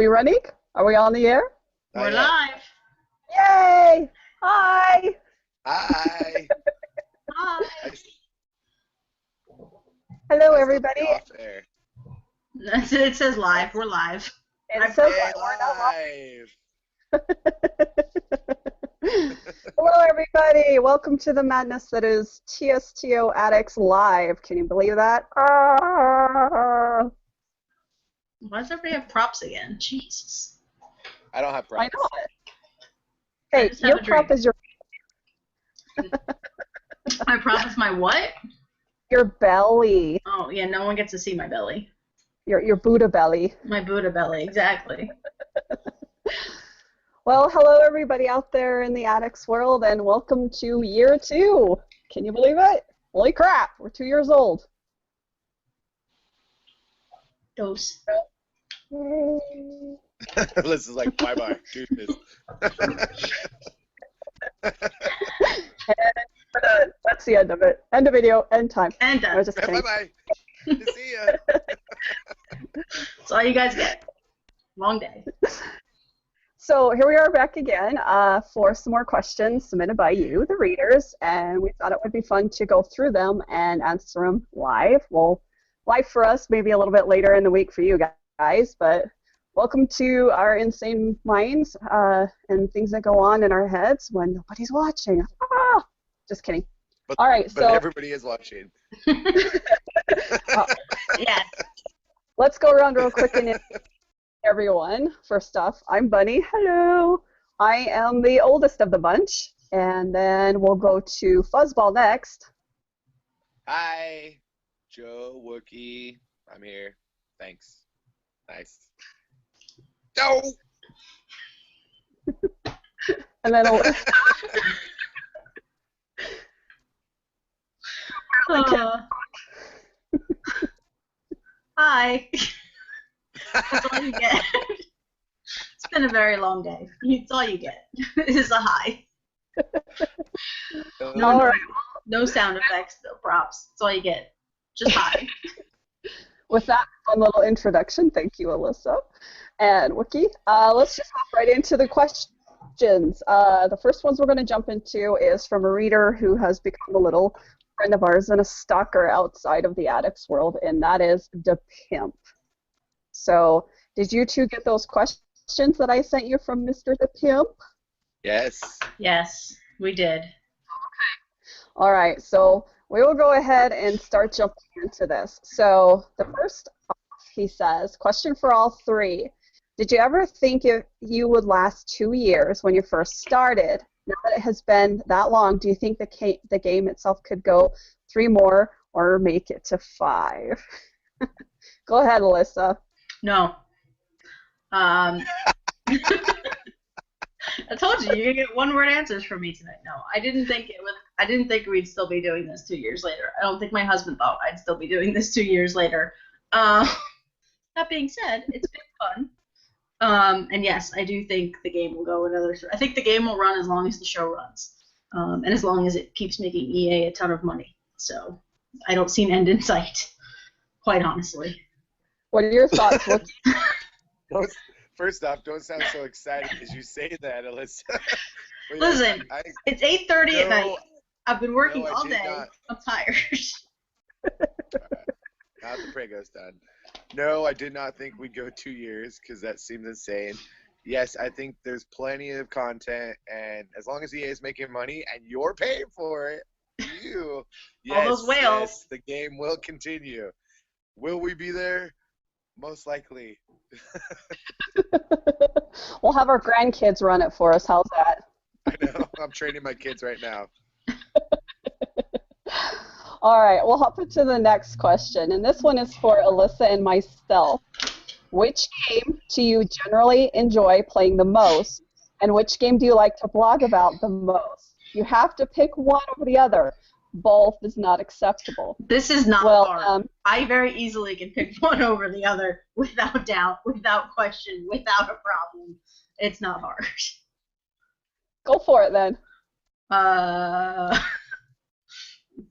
we running? Are we on the air? We're live. Yay! Hi! Hi. Hi. Hello, everybody. Off air. It says live. We're live. It says Yay, we're not live. Hello, everybody. Welcome to the madness that is TSTO Addicts Live. Can you believe that? Why does everybody have props again? Jesus. I don't have I props. know it. I Hey, just have your a prop drink. is your My prop is my what? belly, Oh, yeah, no one gets to see my belly. your Buddha belly. My Buddha belly, exactly. Well, hello, everybody out there in the addicts world, and welcome to year 2. Can you believe it? Holy crap, we're 2 years old. Dose. Yay. This is like, bye-bye. Do this. And that's the end of it. End of video, end time. And I was done. just kidding. Bye-bye. See ya. That's all you guys get. Long day. So here we are back again for some more questions submitted by you, the readers, and we thought it would be fun to go through them and answer them live. Well, live for us, maybe a little bit later in the week for you guys, but welcome to our insane minds and things that go on in our heads when nobody's watching. Ah! Just kidding. All right, but so everybody is watching. Yes. let's go around real quick and everyone. First off, I'm Bunny. Hello. I am the oldest of the bunch, and then we'll go to Fuzzball next. Hi. Joe, Wookie. I'm here. Thanks. Nice. No! And then Hi. That's all you get. It's been a very long day. It's all you get. Is a hi. No, All no, right. no sound effects, no props. That's all you get. Just hi. With that fun little introduction, thank you, Alyssa and Wookie. Let's just hop right into the questions. The first ones we're going to jump into is from a reader who has become a little friend of ours and a stalker outside of the addicts world, and that is the pimp. So, did you two get those questions that I sent you from Mr. the Pimp? Yes. Yes, we did. All right, so we will go ahead and start jumping into this. So the first off, he says, question for all three. Did you ever think you would last 2 years when you first started? Now that it has been that long, do you think the game itself could go 3 more or make it to 5? Go ahead, Alyssa. No. I told you, you get one-word answers from me tonight. No, I didn't think we'd still be doing this 2 years later. I don't think my husband thought I'd still be doing this 2 years later. That being said, it's been fun. And yes, I do think the game will go another. I think the game will run as long as the show runs, and as long as it keeps making EA a ton of money. So I don't see an end in sight, quite honestly. What are your thoughts? First off, don't sound so excited as you say that, Alyssa. Listen, it's 8:30 at night. I've been working all day. Not. I'm tired. Now the Prego's done. No, I did not think we'd go 2 years because that seems insane. Yes, I think there's plenty of content, and as long as EA is making money and you're paying for it, All those whales. Yes, the game will continue. Will we be there? Most likely. We'll have our grandkids run it for us. How's that? I know. I'm training my kids right now. All right, we'll hop into the next question, and this one is for Alyssa and myself. Which game do you generally enjoy playing the most, and which game do you like to blog about the most? You have to pick one over the other. Both is not acceptable. This is not hard. I very easily can pick one over the other without doubt, without question, without a problem. It's not hard. Go for it then.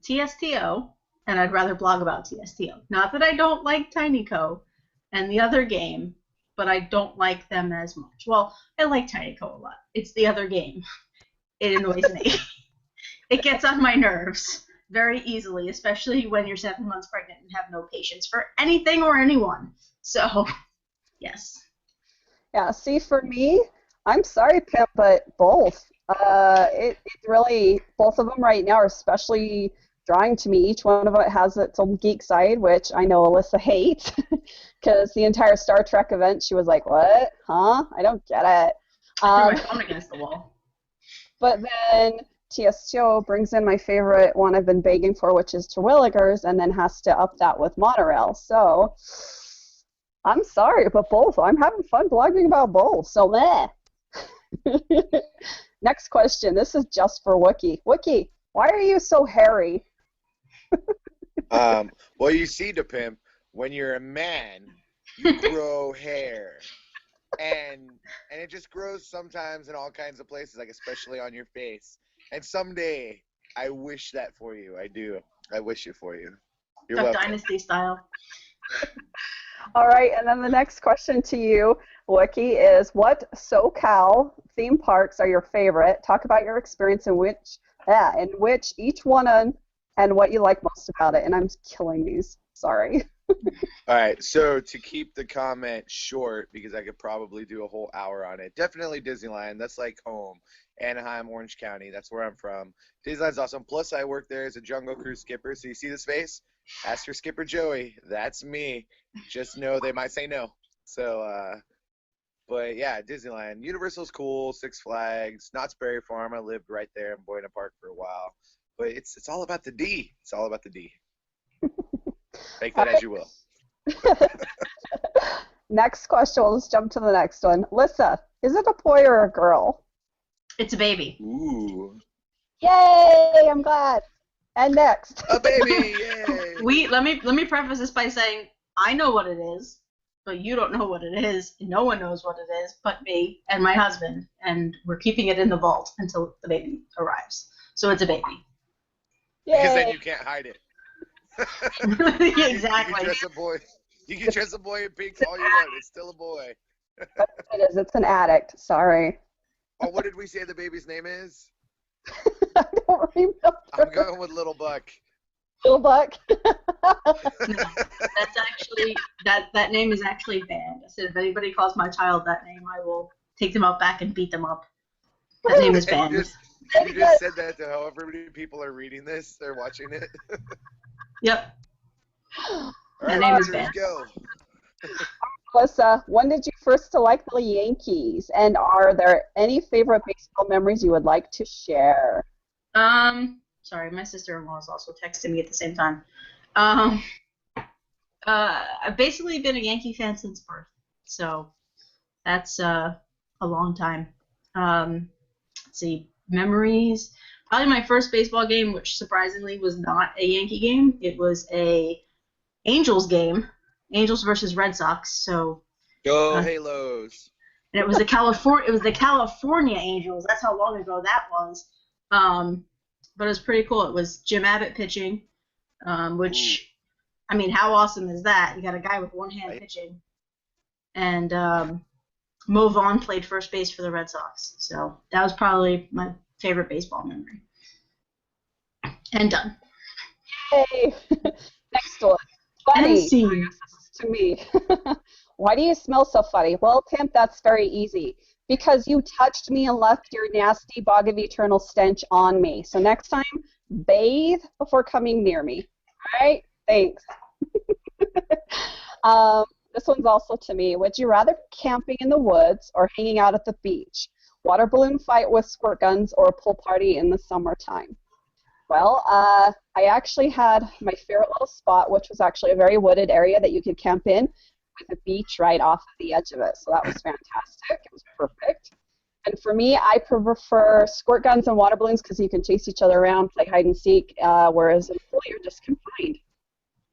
TSTO, and I'd rather blog about TSTO. Not that I don't like TinyCo and the other game, but I don't like them as much. Well, I like Tiny Co a lot. It's the other game. It annoys me. It gets on my nerves very easily, especially when you're 7 months pregnant and have no patience for anything or anyone. So, yes. Yeah, see, for me, I'm sorry, Pip, but both. It really, both of them right now are especially drawing to me. Each one of it has its own geek side, which I know Alyssa hates, because the entire Star Trek event, she was like, what? Huh? I don't get it. I threw my phone against the wall. But then TSTO brings in my favorite one I've been begging for, which is Terwilligers, and then has to up that with Monorail. So I'm sorry, but both. I'm having fun blogging about both. So meh. Next question. This is just for Wookie. Wookie, why are you so hairy? Well, you see, the pimp, when you're a man, you grow hair. And it just grows sometimes in all kinds of places, like especially on your face. And someday, I wish that for you. I do. I wish it for you. You're Duck welcome. Dynasty style. All right, and then the next question to you, Wookie, is what SoCal theme parks are your favorite? Talk about your experience in which each one and what you like most about it. And I'm killing these. Sorry. All right, so to keep the comment short, because I could probably do a whole hour on it, definitely Disneyland. That's like home. Anaheim, Orange County, that's where I'm from. Disneyland's awesome. Plus, I work there as a Jungle Cruise skipper, so you see this face? Ask for Skipper Joey. That's me. Just know they might say no. So, but yeah, Disneyland. Universal's cool, Six Flags, Knott's Berry Farm. I lived right there in Buena Park for a while. But it's all about the D. It's all about the D. Take that as you will. Next question. Let's jump to the next one. Lissa, is it a boy or a girl? It's a baby. Ooh. Yay! I'm glad. And next. A baby! Yay! Let me preface this by saying I know what it is, but you don't know what it is. No one knows what it is but me and my husband, and we're keeping it in the vault until the baby arrives. So it's a baby. Yay. Because then you can't hide it. Exactly. You can dress a boy in pink all you want. It's still a boy. It is. It's an addict. Sorry. Oh, what did we say the baby's name is? I don't remember. I'm going with Little Buck. Little Buck. No, that's actually that name is actually banned. I said if anybody calls my child that name, I will take them out back and beat them up. That name is banned. You just said that to however many people are reading this, they're watching it. Yep. That name is banned. Go. Alyssa, when did you first like the Yankees? And are there any favorite baseball memories you would like to share? Sorry, my sister-in-law is also texting me at the same time. I've basically been a Yankee fan since birth, so that's a long time. Let's see, memories. Probably my first baseball game, which surprisingly was not a Yankee game. It was a Angels game, Angels versus Red Sox. So Go Halos. And it was the California Angels. That's how long ago that was. But it was pretty cool. It was Jim Abbott pitching, which, I mean, how awesome is that? You got a guy with one hand pitching. And Mo Vaughn played first base for the Red Sox. So that was probably my favorite baseball memory. And done. Yay! Next one. Funny. And scene. To me. Why do you smell so funny? Well, Pimp, that's very easy. Because you touched me and left your nasty bog of eternal stench on me. So next time, bathe before coming near me. All right? Thanks. This one's also to me. Would you rather be camping in the woods or hanging out at the beach? Water balloon fight with squirt guns or a pool party in the summertime? Well, I actually had my favorite little spot, which was actually a very wooded area that you could camp in with a beach right off the edge of it. So that was fantastic. It was perfect. And for me, I prefer squirt guns and water balloons because you can chase each other around, play hide and seek, whereas in the pool, you're just confined.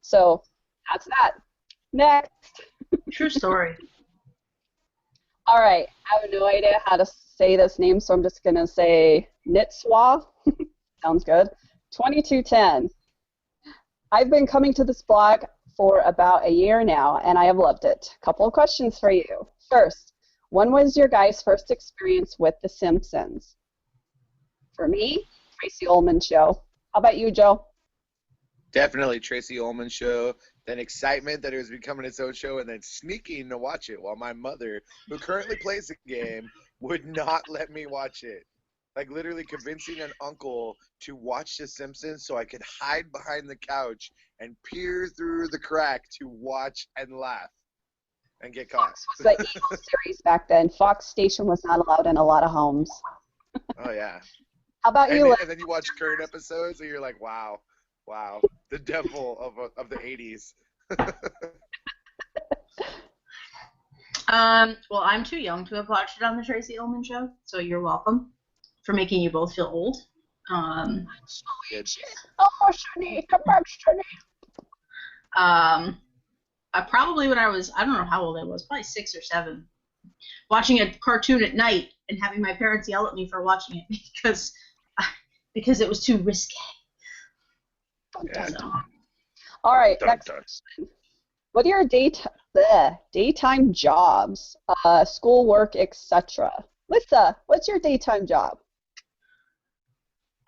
So that's that. Next. True story. All right. I have no idea how to say this name, so I'm just going to say Nitswa. Sounds good. 2210. I've been coming to this blog for about a year now, and I have loved it. A couple of questions for you. First, when was your guys' first experience with The Simpsons? For me, Tracy Ullman Show. How about you, Joe? Definitely Tracy Ullman Show. Then excitement that it was becoming its own show, and then sneaking to watch it while my mother, who currently plays the game, would not let me watch it. Like literally convincing an uncle to watch The Simpsons so I could hide behind the couch and peer through the crack to watch and laugh and get caught. Fox was the evil series back then. Fox Station was not allowed in a lot of homes. Oh, yeah. How about And you, then, Liz? and then you watch current episodes and you're like, wow, the devil of the 80s. Well, I'm too young to have watched it on the Tracy Ullman Show, so you're welcome for making you both feel old. Good. Oh, Shani, come back, Shani. I probably when I don't know how old I was, probably 6 or 7, watching a cartoon at night and having my parents yell at me for watching it because it was too risque. Yeah. So. All right, next question. What are your daytime jobs, schoolwork, etc.? Lisa, what's your daytime job?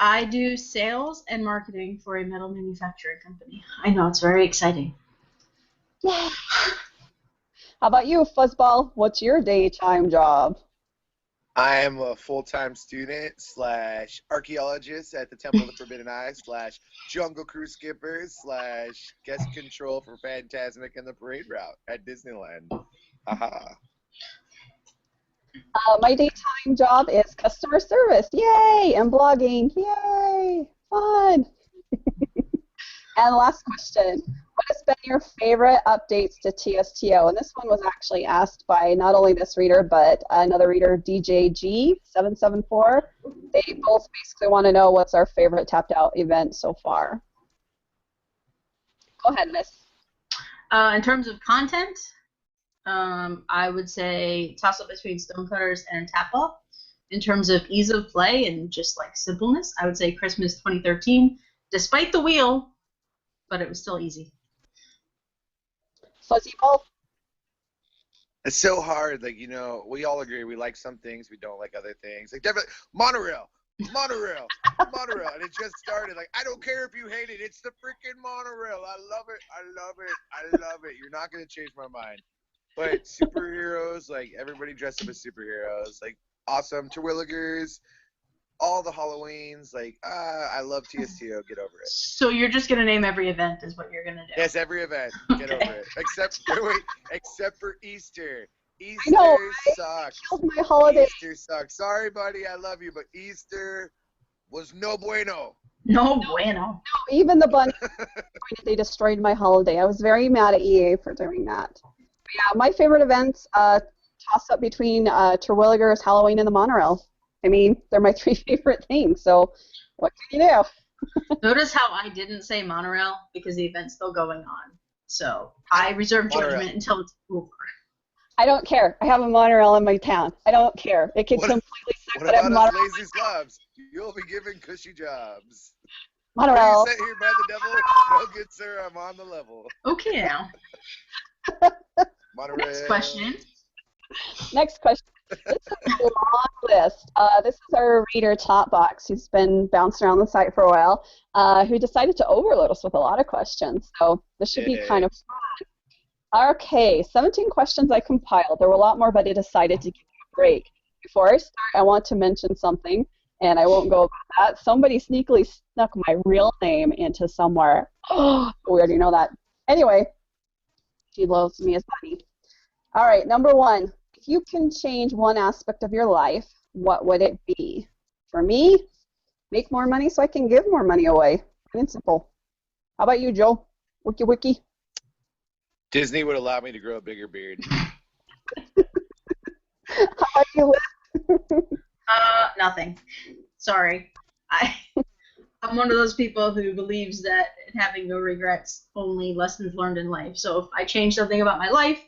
I do sales and marketing for a metal manufacturing company. I know, it's very exciting. Yeah. How about you, Fuzzball? What's your daytime job? I am a full-time student / archaeologist at the Temple of the Forbidden Eye / Jungle Cruise skipper / guest control for Phantasmic and the Parade Route at Disneyland. Haha. My daytime job is customer service. Yay! And blogging. Yay! Fun! And last question. What has been your favorite updates to TSTO? And this one was actually asked by not only this reader, but another reader, DJG774. They both basically want to know what's our favorite tapped out event so far. Go ahead, Miss. In terms of content, I would say toss up between Stonecutters and Tap Ball. In terms of ease of play and just like simpleness, I would say Christmas 2013, despite the wheel, but it was still easy. Fuzzy Ball? It's so hard. Like, you know, we all agree we like some things, we don't like other things. Like, definitely, monorail. And it just started. Like, I don't care if you hate it. It's the freaking monorail. I love it. You're not going to change my mind. But superheroes, like, everybody dressed up as superheroes. Like, awesome. Terwilligers, all the Halloweens. Like, I love TSTO. Get over it. So you're just going to name every event is what you're going to do? Yes, every event. Get over it. Except for Easter. Easter I know, right? sucks. Killed my holiday. Easter sucks. Sorry, buddy. I love you, but Easter was no bueno. No bueno. No, even the bunny, they destroyed my holiday. I was very mad at EA for doing that. But yeah, my favorite events, toss up between Terwilligers, Halloween, and the monorail. I mean, they're my 3 favorite things, so what can you do? Notice how I didn't say monorail because the event's still going on. So I reserve judgment until it's over. I don't care. I have a monorail in my town. I don't care. It can completely suck. What about us lazy slobs? You'll be given cushy jobs. Monorail. Are you sent here by the devil? No, good sir, I'm on the level. Okay, now. Monorail. Next question. This is a long list. This is our reader, Topbox, who's been bouncing around the site for a while, who decided to overload us with a lot of questions. So this should be kind of fun. Okay, 17 questions I compiled. There were a lot more, but I decided to give you a break. Before I start, I want to mention something, and I won't go about that. Somebody sneakily snuck my real name into somewhere. Oh, we already know that. Anyway, she loves me as money. All right, number 1. If you can change one aspect of your life, what would it be? For me, make more money so I can give more money away. Plain and simple. How about you, Joe? Wiki. Disney would allow me to grow a bigger beard. How about you, Liz? Nothing. Sorry. I'm one of those people who believes that having no regrets, only lessons learned in life. So if I change something about my life,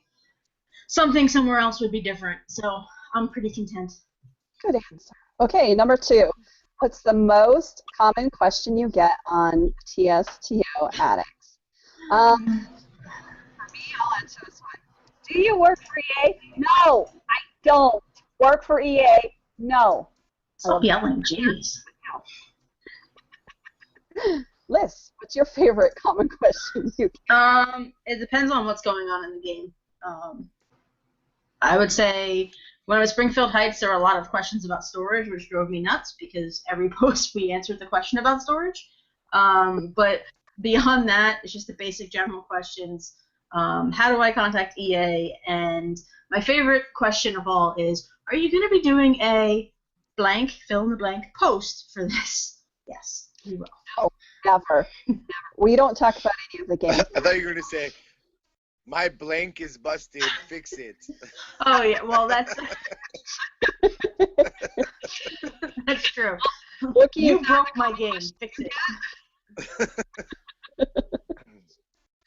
something somewhere else would be different. So I'm pretty content. Good answer. Okay, number 2. What's the most common question you get on TSTO Addicts? For me, I'll answer this one. Do you work for EA? No, I don't. Work for EA? No. Stop yelling, jeez. Liz, what's your favorite common question? It depends on what's going on in the game. I would say when I was Springfield Heights, there were a lot of questions about storage, which drove me nuts because every post we answered the question about storage. But beyond that, it's just the basic general questions. How do I contact EA? And my favorite question of all is, are you going to be doing a blank, fill in the blank, post for this? Yes, we will. No, never. We don't talk about any of the games. I thought you were going to say, my blank is busted, fix it. Oh, yeah, well, that's that's true. You broke my game, fix it.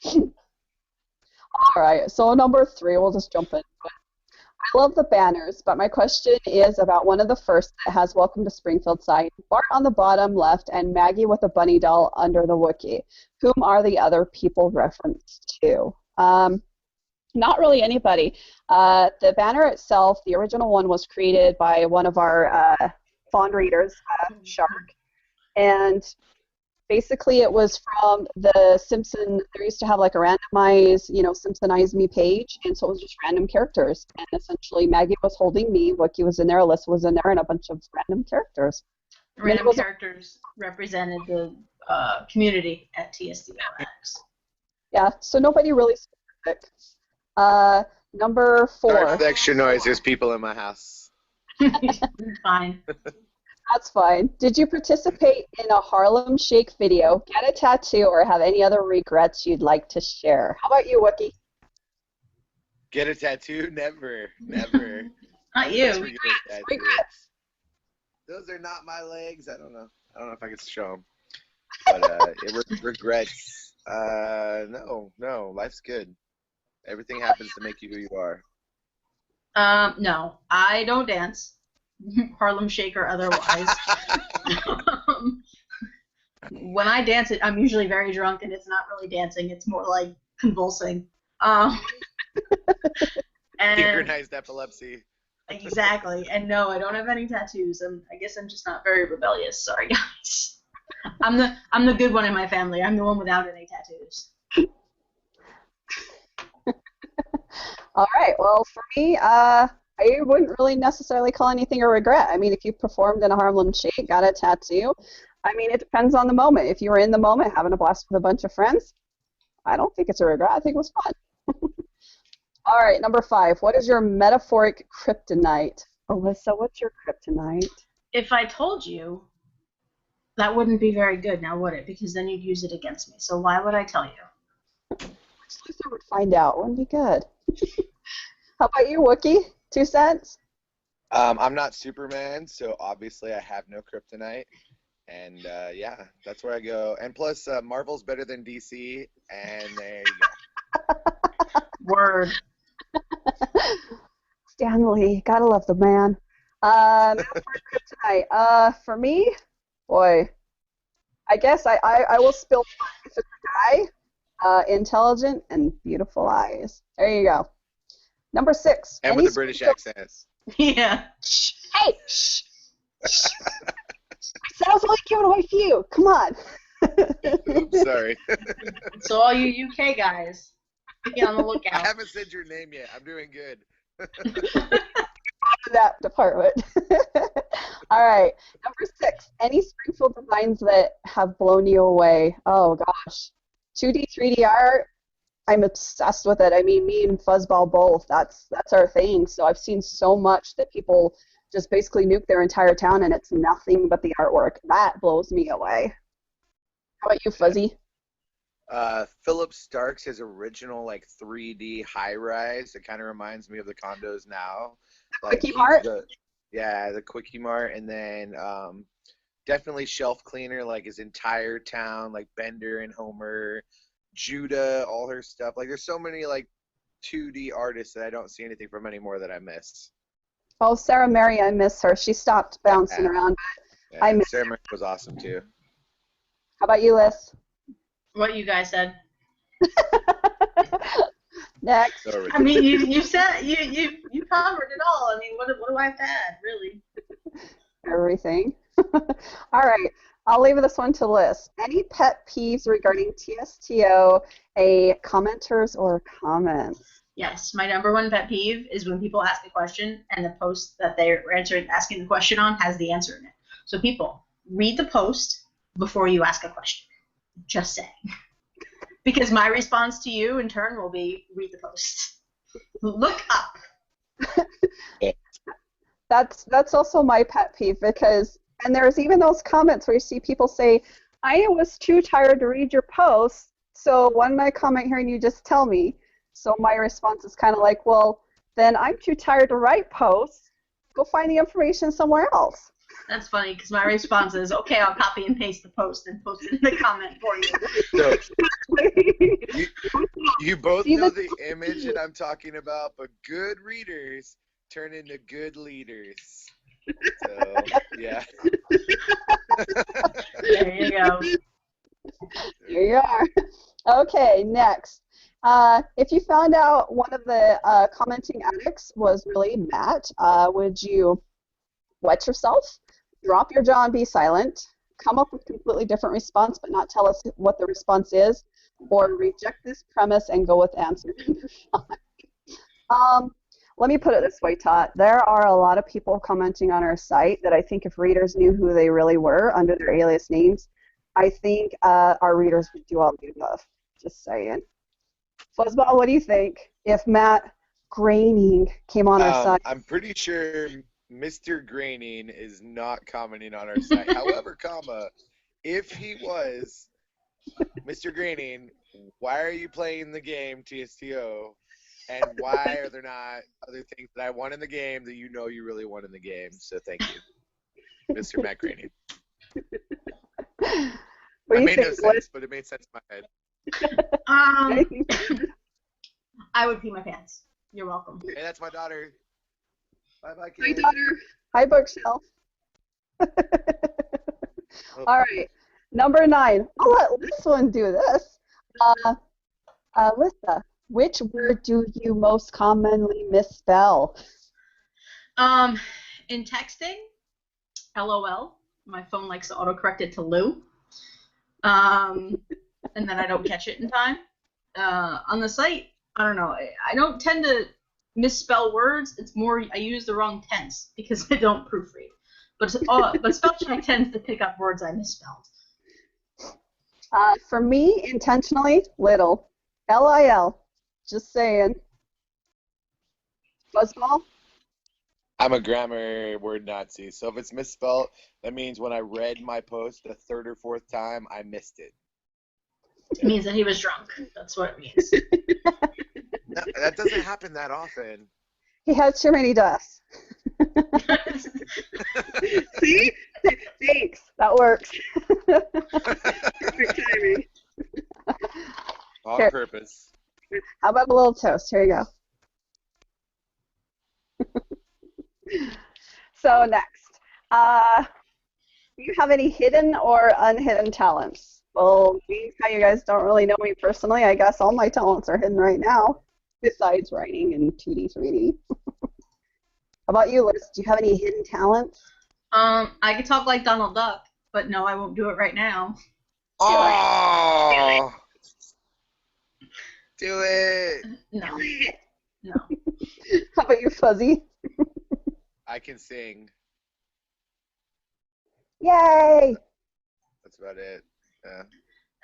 All right, so number 3, we'll just jump in. I love the banners, but my question is about one of the first that has Welcome to Springfield sign, Bart on the bottom left, and Maggie with a bunny doll under the Wookiee. Whom are the other people referenced to? Not really anybody. The banner itself, the original one, was created by one of our fond readers, Shark, and basically it was from the Simpson. There used to have like a randomized, Simpsonize Me page, and so it was just random characters. And essentially, Maggie was holding me, Wookiee was in there, Alyssa was in there, and a bunch of random characters. Random characters represented the community at TSTO Addicts. Yeah, so nobody really specific. Number 4. Sorry for the extra noise. There's people in my house. Fine. That's fine. Did you participate in a Harlem Shake video, get a tattoo, or have any other regrets you'd like to share? How about you, Wookiee? Get a tattoo? Never. Never. Not you. Regrets. Those are not my legs. I don't know if I can show them. But regrets. No. Life's good. Everything happens to make you who you are. No. I don't dance. Harlem Shake or otherwise. When I dance, I'm usually very drunk, and it's not really dancing. It's more like convulsing. Synchronized epilepsy. Exactly. And no, I don't have any tattoos. I guess I'm just not very rebellious. Sorry, guys. I'm the good one in my family. I'm the one without any tattoos. All right. Well, for me, I wouldn't really necessarily call anything a regret. I mean, if you performed in a Harlem Shake, got a tattoo, I mean, it depends on the moment. If you were in the moment having a blast with a bunch of friends, I don't think it's a regret. I think it was fun. All right, number 5. What is your metaphoric kryptonite? Alyssa, what's your kryptonite? If I told you, that wouldn't be very good now, would it? Because then you'd use it against me. So why would I tell you? Luther would find out. Wouldn't be good. How about you, Wookiee? 2 cents? I'm not Superman, so obviously I have no kryptonite. And, yeah, that's where I go. And plus, Marvel's better than DC, and there you go. Word. Stanley, gotta love the man. Kryptonite. For me, boy, I guess I will spill if it's a guy, intelligent and beautiful eyes. There you go. Number 6. And with a British accent. Yeah. Hey, shh. Sounds like giving away for you. Come on. Oops, sorry. So all you UK guys, be on the lookout. I haven't said your name yet. I'm doing good. That department. All right. Number 6. Any Springfield designs that have blown you away? Oh, gosh. 2D, 3D art. I'm obsessed with it. I mean, me and Fuzzball both. That's our thing. So I've seen so much that people just basically nuke their entire town, and it's nothing but the artwork. That blows me away. How about you, Fuzzy? Philip Starks, his original like 3D high-rise. It kind of reminds me of the condos now. Like, Quickie Mart? Yeah, the Quickie Mart, and then definitely Shelf Cleaner, like his entire town, like Bender and Homer, Judah, all her stuff. Like, there's so many like 2D artists that I don't see anything from anymore that I miss. Oh, Sarah Mary, I miss her. She stopped bouncing around, but I miss Sarah her. Mary was awesome too. How about you, Liz? What you guys said. Next. So I mean, you said you covered it all. I mean, what do I have to add, really? Everything. All right. I'll leave this one to Liz. Any pet peeves regarding TSTO, commenters or comments? Yes, my number one pet peeve is when people ask a question and the post that they're asking the question on has the answer in it. So people, read the post before you ask a question. Just saying. Because my response to you in turn will be read the post. Look up. That's also my pet peeve because, and there's even those comments where you see people say, I was too tired to read your post, so why didn't I comment here and you just tell me? So my response is kind of like, well, then I'm too tired to write posts. Go find the information somewhere else. That's funny because my response is, okay, I'll copy and paste the post and post it in the comment for you. So, you both know the image that I'm talking about, but good readers turn into good leaders. So, yeah. There you go. Here you are. Okay, next. If you found out one of the commenting addicts was really Matt, would you wet yourself, drop your jaw and be silent, come up with a completely different response but not tell us what the response is, or reject this premise and go with answer number 5? Let me put it this way, Todd. There are a lot of people commenting on our site that I think if readers knew who they really were under their alias names, I think our readers would do all the above. Just saying. Fuzzball, what do you think if Matt Groening came on our site? I'm pretty sure Mr. Groening is not commenting on our site. However, if he was, Mr. Groening, why are you playing the game TSTO? And why are there not other things that I want in the game that you know you really want in the game? So thank you, Mr. Matt Groening. What do you made no think, sense, but it made sense in my head. I would pee my pants. You're welcome. Hey, that's my daughter. Bye-bye, Hi, kid. daughter. Hi, bookshelf. All right. Number 9. I'll let this one do this. Lisa, which word do you most commonly misspell? In texting, LOL. My phone likes to autocorrect it to Lou. And then I don't catch it in time. On the site, I don't know. I don't tend to misspell words. It's more I use the wrong tense because I don't proofread. But spell check tends to pick up words I misspelled. For me, intentionally, little. LIL. Just saying. Fuzzball? I'm a grammar word Nazi, so if it's misspelled, that means when I read my post the 3rd or 4th time, I missed it. It means that he was drunk. That's what it means. No, that doesn't happen that often. He has too many deaths. See? Thanks. That works. Perfect timing. On Here. purpose. How about a little toast? Here you go. So next, do you have any hidden or unhidden talents? Well, being how you guys don't really know me personally, I guess all my talents are hidden right now, besides writing and 2D, 3D. How about you, Liz? Do you have any hidden talents? I could talk like Donald Duck, but no, I won't do it right now. Oh! Do it! No. No. How about you, Fuzzy? I can sing. Yay! That's about it. Yeah.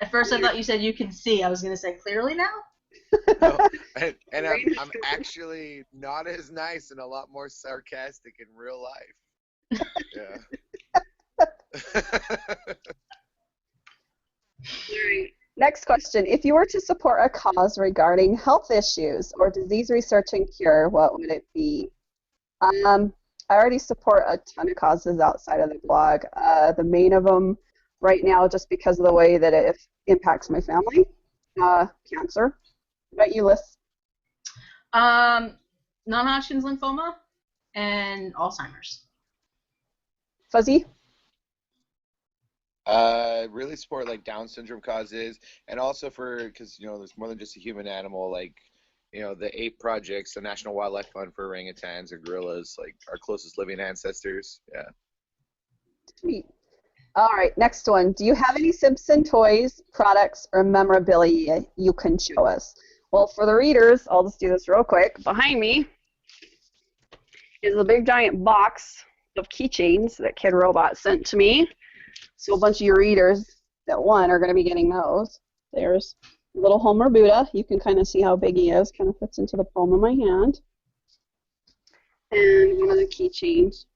At first, I thought you said you can see. I was going to say clearly now. No, and I'm actually not as nice and a lot more sarcastic in real life. Yeah. Next question. If you were to support a cause regarding health issues or disease research and cure, what would it be? I already support a ton of causes outside of the blog. The main of them right now, just because of the way that it impacts my family, cancer. What about you, Liz? Non-Hodgkin's lymphoma and Alzheimer's. Fuzzy? Really support like Down syndrome causes, and also because there's more than just a human animal. Like the ape projects, the National Wildlife Fund for orangutans or gorillas, like our closest living ancestors. Yeah. Sweet. All right, next one. Do you have any Simpson toys, products, or memorabilia you can show us? Well, for the readers, I'll just do this real quick. Behind me is a big giant box of keychains that Kid Robot sent to me. So a bunch of your readers that won are going to be getting those. There's little Homer Buddha. You can kind of see how big he is. Kind of fits into the palm of my hand. And one of the keychains.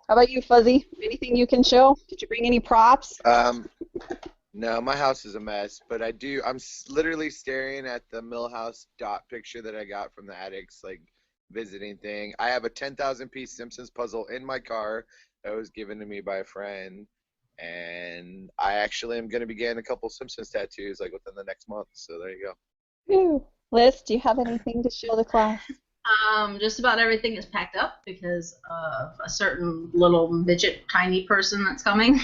How about you, Fuzzy? Anything you can show? Did you bring any props? No, my house is a mess, but I'm literally staring at the Millhouse dot picture that I got from the Addicts, like, visiting thing. I have a 10,000-piece Simpsons puzzle in my car that was given to me by a friend, and I actually am going to be getting a couple Simpsons tattoos, like, within the next month, so there you go. Ooh. Liz, do you have anything to show the class? Just about everything is packed up because of a certain little midget tiny person that's coming.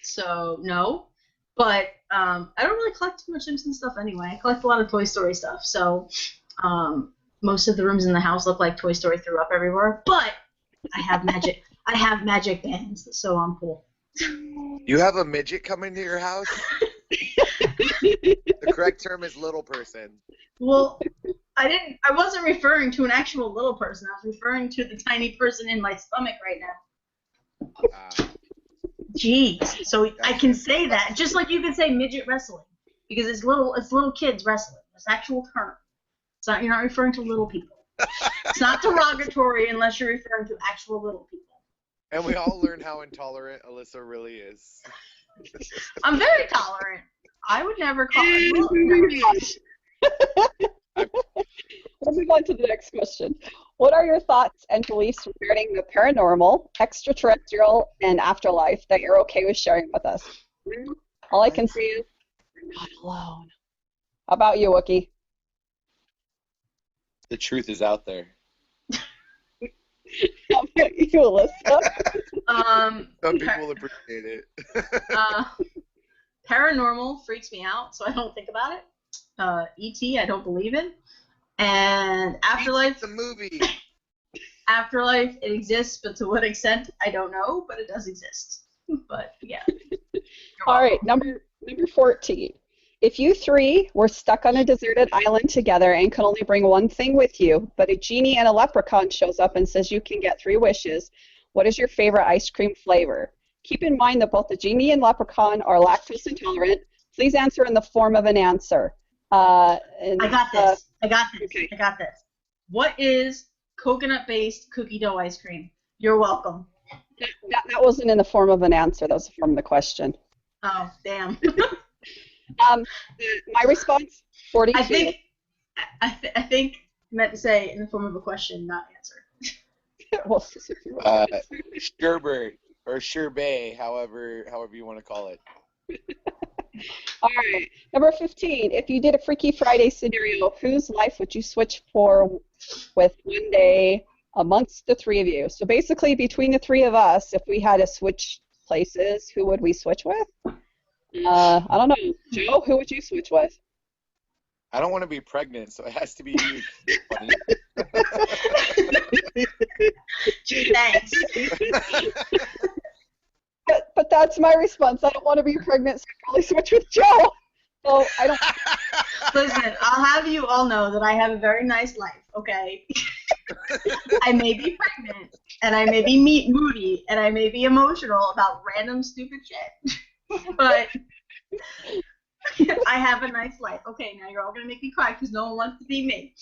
So no, but I don't really collect too much Simpsons stuff anyway. I collect a lot of Toy Story stuff, so most of the rooms in the house look like Toy Story threw up everywhere. But I have magic. I have magic bands, so I'm cool. You have a midget coming to your house? The correct term is little person. Well, I wasn't referring to an actual little person. I was referring to the tiny person in my stomach right now. Jeez. So I can say that, just like you can say midget wrestling, because it's little kids wrestling. It's an actual term. It's not, you're not referring to little people. It's not derogatory unless you're referring to actual little people. And we all learn how intolerant Alyssa really is. I'm very tolerant. I would never call it. Let's move on to the next question. What are your thoughts and beliefs regarding the paranormal, extraterrestrial, and afterlife that you're okay with sharing with us? All I can say is, you're not alone. How about you, Wookie? The truth is out there. How about you, Alyssa? Some people appreciate it. Paranormal freaks me out, so I don't think about it. E.T. I don't believe in. And afterlife. The movie. Afterlife, it exists, but to what extent, I don't know, but it does exist. But yeah. All right, number 14. If you three were stuck on a deserted island together and could only bring one thing with you, but a genie and a leprechaun shows up and says you can get 3 wishes, what is your favorite ice cream flavor? Keep in mind that both the genie and leprechaun are lactose intolerant. Please answer in the form of an answer. I got this. Okay. I got this. What is coconut-based cookie dough ice cream? You're welcome. That wasn't in the form of an answer. That was the form of the question. Oh, damn. My response, 42. I think you meant to say in the form of a question, not answer. Well, Sherbert or sherbet, however you want to call it. All right, number 15. If you did a Freaky Friday scenario, whose life would you switch for with one day amongst the 3 of you? So basically, between the 3 of us, if we had to switch places, who would we switch with? I don't know. Joe, who would you switch with? I don't want to be pregnant, so it has to be you. Gee, thanks. But that's my response. I don't want to be pregnant, so I'd probably switch with Joe. So I don't. Listen, I'll have you all know that I have a very nice life, okay? I may be pregnant, and I may be moody, and I may be emotional about random stupid shit. But I have a nice life. Okay, now you're all going to make me cry because no one wants to be me.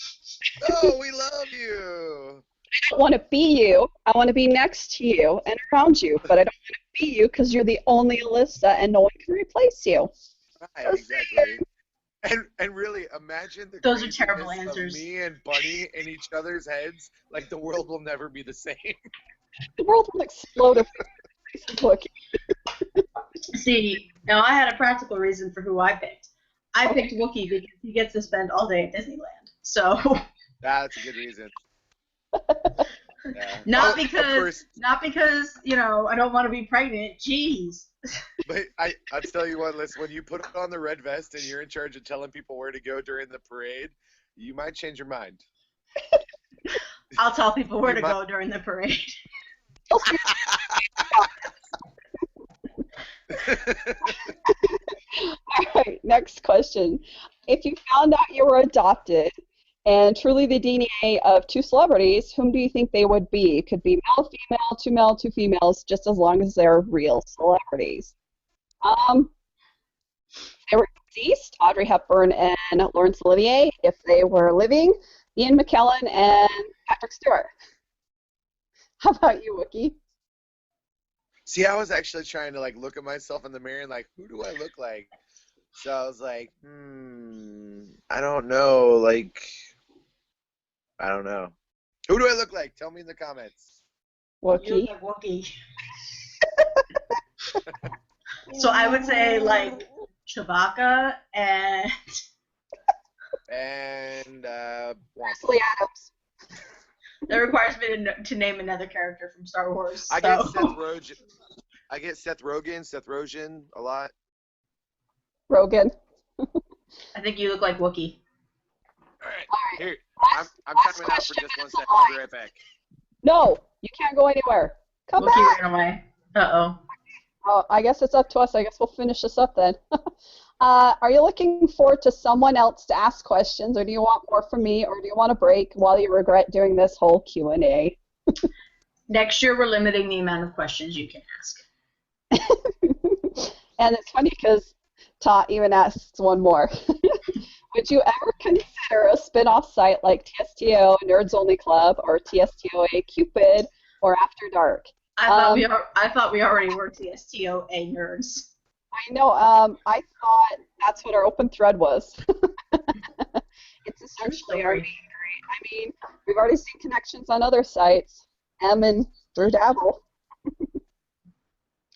Oh, we love you. I don't want to be you. I want to be next to you and around you, but I don't want to be you because you're the only Alyssa and no one can replace you. Right, exactly. And really, imagine the Those are terrible craziness of answers. me and Bunny in each other's heads. Like, the world will never be the same. The world will explode if Wookie. See, now I had a practical reason for who I picked. I picked Wookiee because he gets to spend all day at Disneyland. So That's a good reason. Yeah. Not Of course. not because, I don't want to be pregnant. Jeez. But I'll tell you what, listen, when you put on the red vest and you're in charge of telling people where to go during the parade, you might change your mind. I'll tell people where You to might- go during the parade. All right, next question. If you found out you were adopted and truly the DNA of two celebrities, whom do you think they would be? It could be male, two females, just as long as they're real celebrities. If they were deceased, Audrey Hepburn and Laurence Olivier. If they were living, Ian McKellen and Patrick Stewart. How about you, Wookie? See, I was actually trying to look at myself in the mirror and who do I look like? So I was like, I don't know. I don't know. Who do I look like? Tell me in the comments. Wookie. You look like Wookie. So I would say Chewbacca and Wesley Adams. that requires me to name another character from Star Wars. I get Seth Rogen a lot. Rogan. I think you look like Wookie. All right. Here, I'm timing out for just 1 second. I'll be right back. No, you can't go anywhere. Come Wookie back. ran away. Uh-oh. Oh, I guess it's up to us. I guess we'll finish this up then. Are you looking forward to someone else to ask questions, or do you want more from me, or do you want a break while you regret doing this whole Q&A? Next year, we're limiting the amount of questions you can ask. And it's funny because Ta even asks one more. Would you ever consider a spin-off site like TSTO Nerds Only Club or TSTOA Cupid or After Dark? I thought we already were TSTOA nerds. I know. I thought that's what our open thread was. It's essentially our main grade. I mean, we've already seen connections on other sites. M and Daredevil.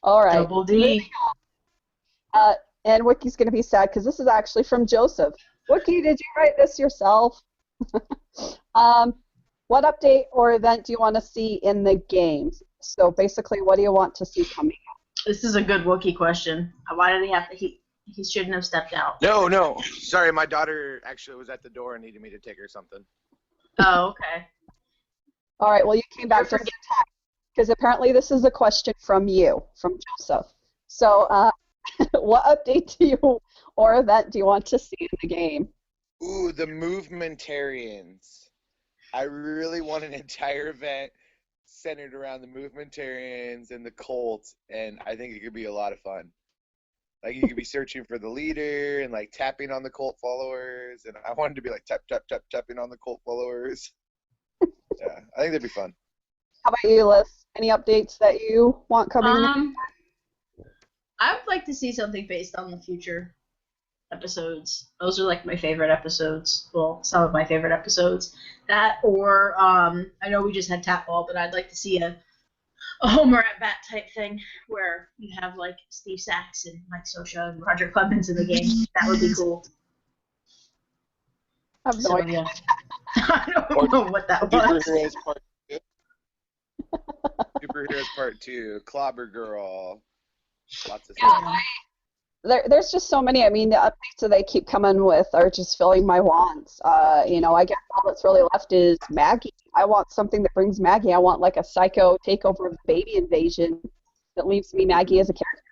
All right. Double D. And Wiki's going to be sad because this is actually from Joseph. Wiki, did you write this yourself? What update or event do you want to see in the games? So basically, what do you want to see coming up? This is a good Wookiee question. Why did he have to? He shouldn't have stepped out. No. Sorry, my daughter actually was at the door and needed me to take her something. Oh, okay. All right, well, you came back just in time because apparently this is a question from you, from Joseph. So what update or event do you want to see in the game? Ooh, the Movementarians. I really want an entire event centered around the Movementarians and the cult, and I think it could be a lot of fun. You could be searching for the leader and tapping on the cult followers, and I wanted to be tapping on the cult followers. Yeah, I think that'd be fun. How about you, Liz? Any updates that you want coming in? I would like to see something based on the future episodes. Those are my favorite episodes. Well, some of my favorite episodes. That or I know we just had Tap Ball, but I'd like to see a Homer at Bat type thing where you have Steve Sachs and Mike Scioscia and Roger Clemens in the game. That would be cool. I have no idea. Yeah. I don't know what that was. Superheroes Part 2. Superheroes Part 2. Clobber Girl. Lots of stuff. There's just so many. I mean, the updates that they keep coming with are just filling my wants. I guess all that's really left is Maggie. I want something that brings Maggie. I want a psycho takeover of the baby invasion that leaves me Maggie as a character.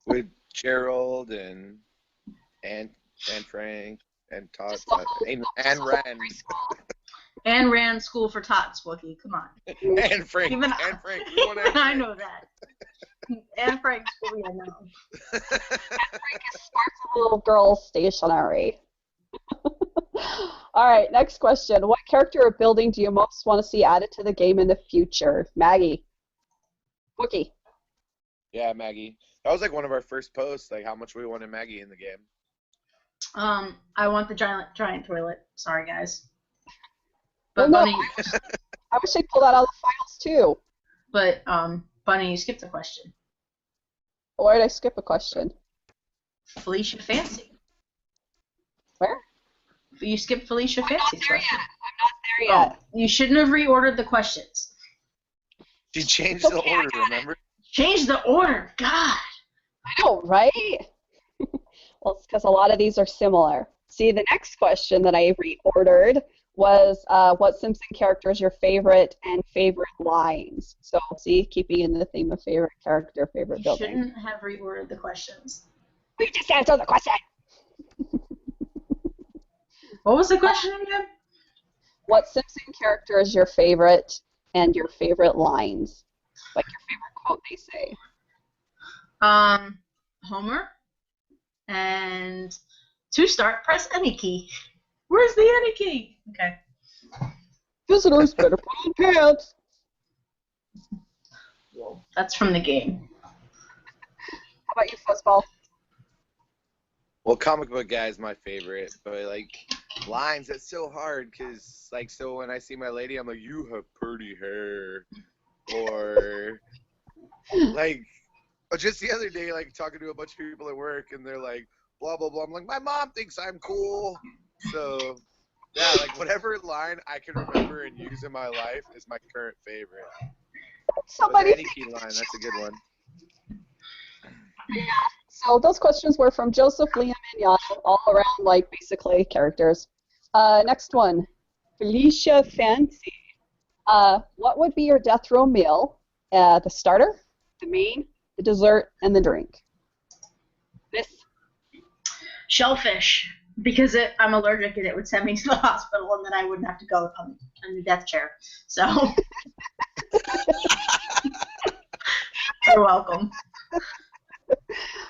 With Gerald and Frank and Todd and Ren. And ran School for Tots, Wookie. Come on. And Frank. Even I know that. And Frank's fully unknown. And Frank is smart little girl stationery. All right, next question. What character or building do you most want to see added to the game in the future? Maggie. Wookie. Yeah, Maggie. That was one of our first posts, how much we wanted Maggie in the game. I want the giant toilet. Sorry, guys. But Bunny. I wish they'd pull that out of the files too. But Bunny, you skipped a question. Why did I skip a question? Felicia Fancy. Where? You skipped Felicia Fancy's question. I'm not there yet. Oh, you shouldn't have reordered the questions. She changed the order, remember? Change the order. God. I know, right? Well, it's because a lot of these are similar. See, the next question that I reordered was what Simpson character is your favorite and favorite lines? So, see, keeping in the theme of favorite character, favorite You building. shouldn't have reordered the questions. We just answered the question! What was the question again? What Simpson character is your favorite and your favorite lines? Like your favorite quote, they say. Homer. And to start, press any key. Where's the any key? Okay. Visitors better put on pants. Well, that's from the game. How about you, Fuzzball? Well, comic book guy is my favorite, but like lines, that's so hard because like so when I see my lady, I'm like, you have pretty hair, or like just the other day, like talking to a bunch of people at work, and they're like, blah blah blah. I'm like, my mom thinks I'm cool, so yeah, like whatever line I can remember and use in my life is my current favorite. Somebody. Any key line, that's a good one. Yeah. So those questions were from Joseph, Liam, and Jan, all around, like, basically characters. Next one, Felicia Fancy. What would be your death row meal? The starter, the main, the dessert, and the drink. This. Shellfish, because I'm allergic and it would send me to the hospital, and then I wouldn't have to go on the death chair. So. You're welcome.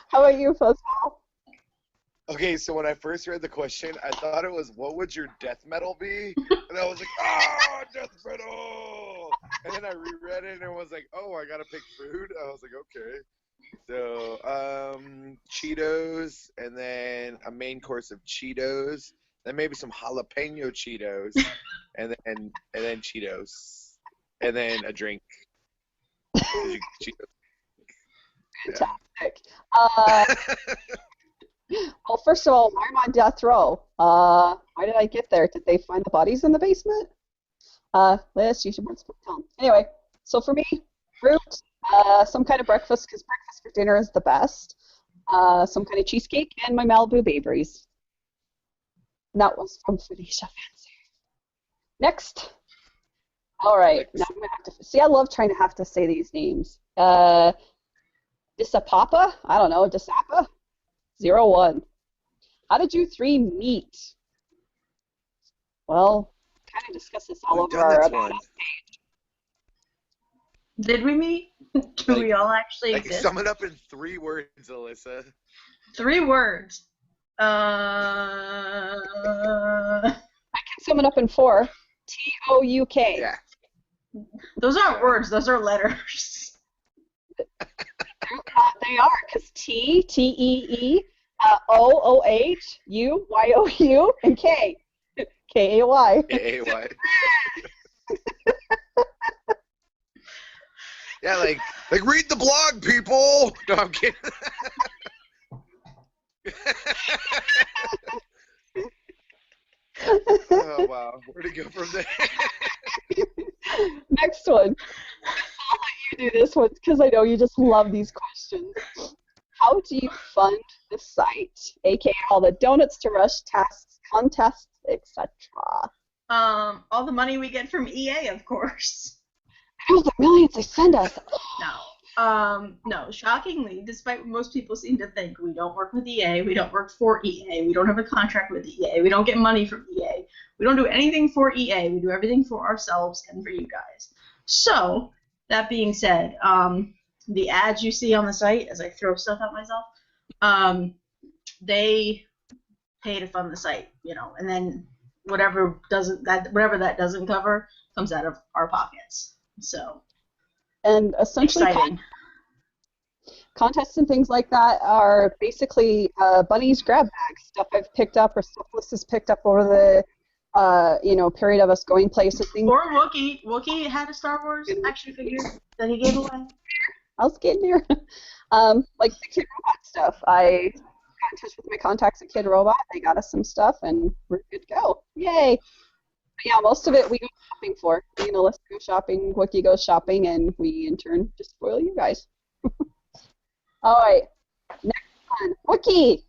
How about you, Fuzzball? Okay, so when I first read the question, I thought it was, what would your death metal be? And I was like, death metal! And then I reread it and was like, oh, I gotta pick food? I was like, okay. So, Cheetos, and then a main course of Cheetos, then maybe some jalapeno Cheetos, and then Cheetos, and then a drink. Cheetos. Fantastic. Well, first of all, why am I on death row? Why did I get there? Did they find the bodies in the basement? Liz, you should tell them. Anyway, so for me, fruit, some kind of breakfast, because breakfast for dinner is the best. Some kind of cheesecake, and my Malibu Bakeries. And that was from Felicia Fancy. Next. All right. Now I'm going to have to... See, I love trying to have to say these names. Disapapa? I don't know. Disapa? 01. How did you three meet? Well, kind of discuss this all over our other page. Did we meet? Do we all actually exist? Sum it up in 3 words, Alyssa. 3 words. I can sum it up in 4. T-O-U-K. Yeah. Those aren't words. Those are letters. They are, because T, T-E-E, O-O-H, U, Y-O-U, and K. K-A-Y. K-A-Y. Yeah, like read the blog, people. No, I'm kidding. Oh wow, where'd it go from there? Next one. I'll let you do this one because I know you just love these questions. How do you fund the site, aka all the donuts to rush, tasks, contests, etc.? All the money we get from EA, of course. All the millions they send us. No, shockingly, despite what most people seem to think, we don't work with EA, we don't work for EA, we don't have a contract with EA, we don't get money from EA, we don't do anything for EA, we do everything for ourselves and for you guys. So, that being said, the ads you see on the site, as I throw stuff at myself, they pay to fund the site, and then whatever that doesn't cover comes out of our pockets. So, and essentially, contests and things like that are basically Bunny's grab bag stuff I've picked up or stuff Liz has picked up over the period of us going places. Or Wookie. Wookie had a Star Wars action figure that he gave away. I was getting there. Like the Kid Robot stuff. I got in touch with my contacts at Kid Robot. They got us some stuff, and we're good to go. Yay! But yeah, most of it we go shopping for. Me and Alyssa go shopping, Wiki goes shopping, and we, in turn, just spoil you guys. All right, next one. Wiki,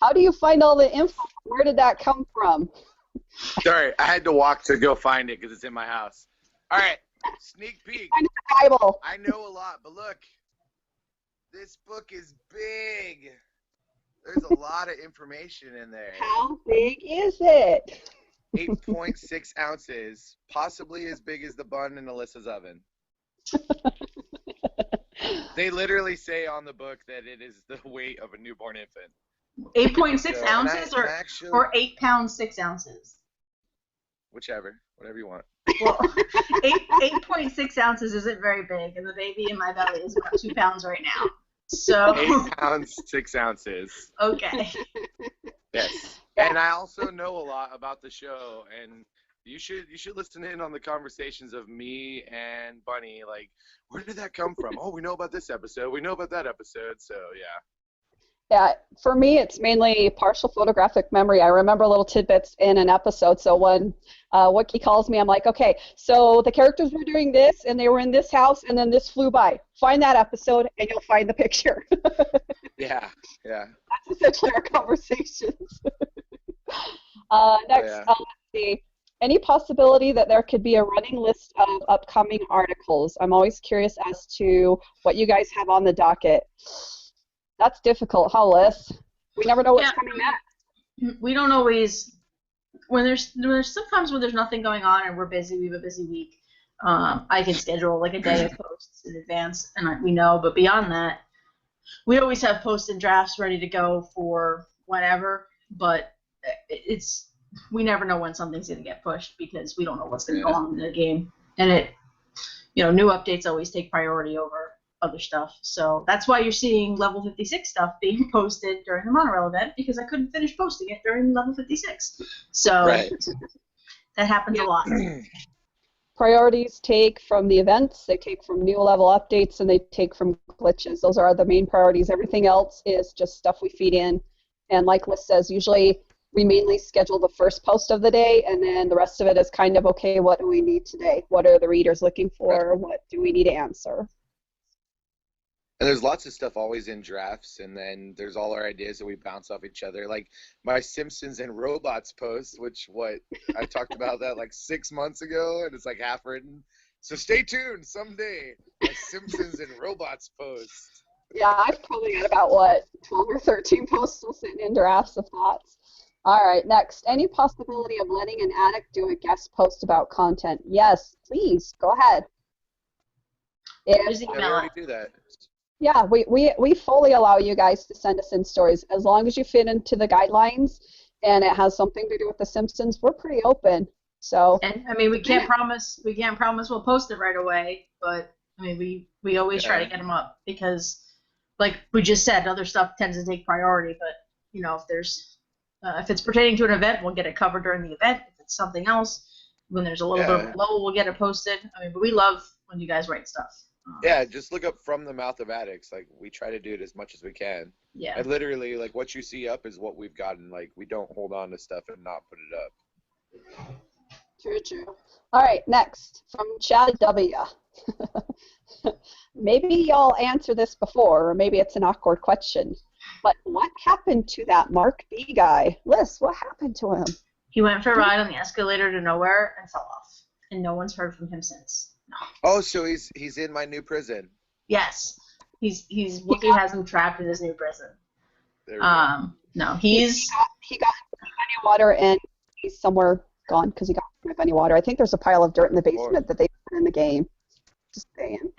how do you find all the info? Where did that come from? Sorry, I had to walk to go find it because it's in my house. All right, sneak peek. Find the Bible. I know a lot, but look, this book is big. There's a lot of information in there. How big is it? 8.6 ounces, possibly as big as the bun in Alyssa's oven. They literally say on the book that it is the weight of a newborn infant. 8.6 ounces or 8 pounds 6 ounces? Whichever, whatever you want. Well, 8.6 ounces isn't very big, and the baby in my belly is about 2 pounds right now. So 8 pounds 6 ounces. Okay. Yes. And I also know a lot about the show, and you should listen in on the conversations of me and Bunny. Like, where did that come from? Oh, we know about this episode. We know about that episode. So yeah. Yeah, for me, it's mainly partial photographic memory. I remember little tidbits in an episode. So when Wiki calls me, I'm like, okay, so the characters were doing this, and they were in this house, and then this flew by. Find that episode, and you'll find the picture. Yeah. That's essentially our conversations. Next, let's see. Any possibility that there could be a running list of upcoming articles? I'm always curious as to what you guys have on the docket. That's difficult, huh, Liz? We never know what's coming next. We don't always. When there's sometimes when there's nothing going on and we're busy, we have a busy week. I can schedule like a day of posts in advance, and we know. But beyond that, we always have posts and drafts ready to go for whenever. But we never know when something's going to get pushed because we don't know what's going to go on in the game, and new updates always take priority over other stuff. So that's why you're seeing level 56 stuff being posted during the monorail event, because I couldn't finish posting it during level 56. So that happens a lot. Priorities take from the events, they take from new level updates, and they take from glitches. Those are the main priorities. Everything else is just stuff we feed in. And like Liz says, usually we mainly schedule the first post of the day, and then the rest of it is kind of, okay, what do we need today? What are the readers looking for? What do we need to answer? And there's lots of stuff always in drafts, and then there's all our ideas that we bounce off each other. Like my Simpsons and Robots post, which I talked about that like 6 months ago, and it's like half written. So stay tuned someday. My Simpsons and Robots post. Yeah, I've probably got about 12 or 13 posts still sitting in drafts of thoughts. All right, next. Any possibility of letting an addict do a guest post about content? Yes, please. Go ahead. We already do that. Yeah, we fully allow you guys to send us in stories. As long as you fit into the guidelines and it has something to do with The Simpsons, we're pretty open. So. And I mean, we can't promise we'll post it right away, but I mean, we always try to get them up because, like we just said, other stuff tends to take priority. But if it's pertaining to an event, we'll get it covered during the event. If it's something else, when there's a little bit low, we'll get it posted. I mean, but we love when you guys write stuff. Yeah, just look up From the Mouth of Addicts. Like, we try to do it as much as we can. Yeah. And literally, like, what you see up is what we've gotten. Like, we don't hold on to stuff and not put it up. True. All right, next, from Chad W. Maybe y'all answered this before, or maybe it's an awkward question, but what happened to that Mark B guy? Liz, what happened to him? He went for a ride on the escalator to nowhere and fell off, and no one's heard from him since. No. Oh, so he's in my new prison. Yes, Wookie has him trapped in his new prison. No, he got any water and he's somewhere gone because he got any water. I think there's a pile of dirt in the basement that they put in the game. Just saying.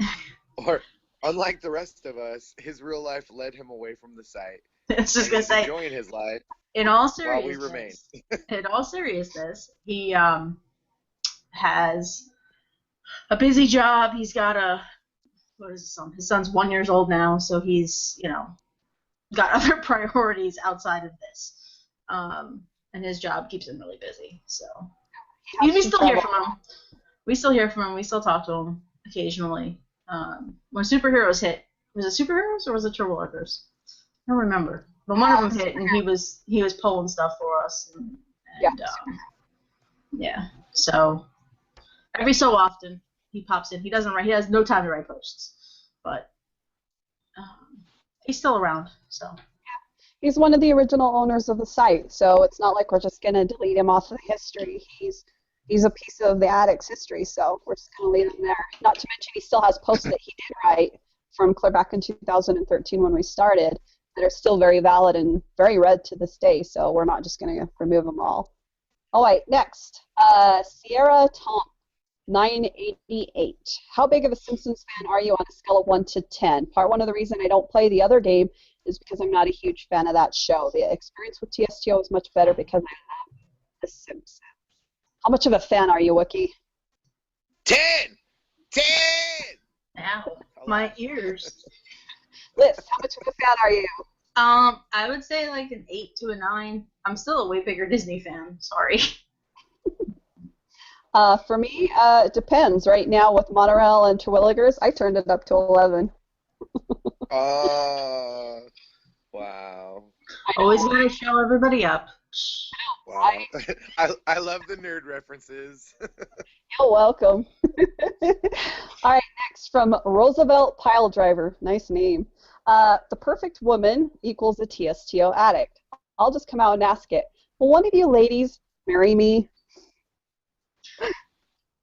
Or unlike the rest of us, his real life led him away from the site. I was just gonna say, enjoying his life. In all seriousness, while we remain. In all seriousness, he has a busy job. He's got his son? His son's 1 year old now, so he's got other priorities outside of this, and his job keeps him really busy. So we still hear from him. We still hear from him. We still talk to him occasionally. When superheroes hit, was it superheroes or was it Turbo Workers? I don't remember. but one of them hit, and he was pulling stuff for us, and yeah. So every so often he pops in. He doesn't write. He has no time to write posts, but he's still around. So he's one of the original owners of the site, so it's not like we're just gonna delete him off of history. He's a piece of the Addicts history, so we're just gonna leave him there. Not to mention he still has posts that he did write from clear back in 2013 when we started that are still very valid and very read to this day, so we're not just gonna remove them all. All right, next, Sierra Tom, 988. How big of a Simpsons fan are you on a scale of 1 to 10? Part one of the reason I don't play the other game is because I'm not a huge fan of that show. The experience with TSTO is much better because I love The Simpsons. How much of a fan are you, Wookie? 10! 10! Ow, my ears. Liz, how much of a fan are you? I would say like an 8 to a 9. I'm still a way bigger Disney fan. Sorry. For me, it depends. Right now with Monorail and Terwilligers, I turned it up to 11. Oh, wow. Always gotta show everybody up. Wow. I love the nerd references. You're welcome. All right, next from Roosevelt Piledriver. Nice name. The perfect woman equals a TSTO addict. I'll just come out and ask it. Will one of you ladies marry me?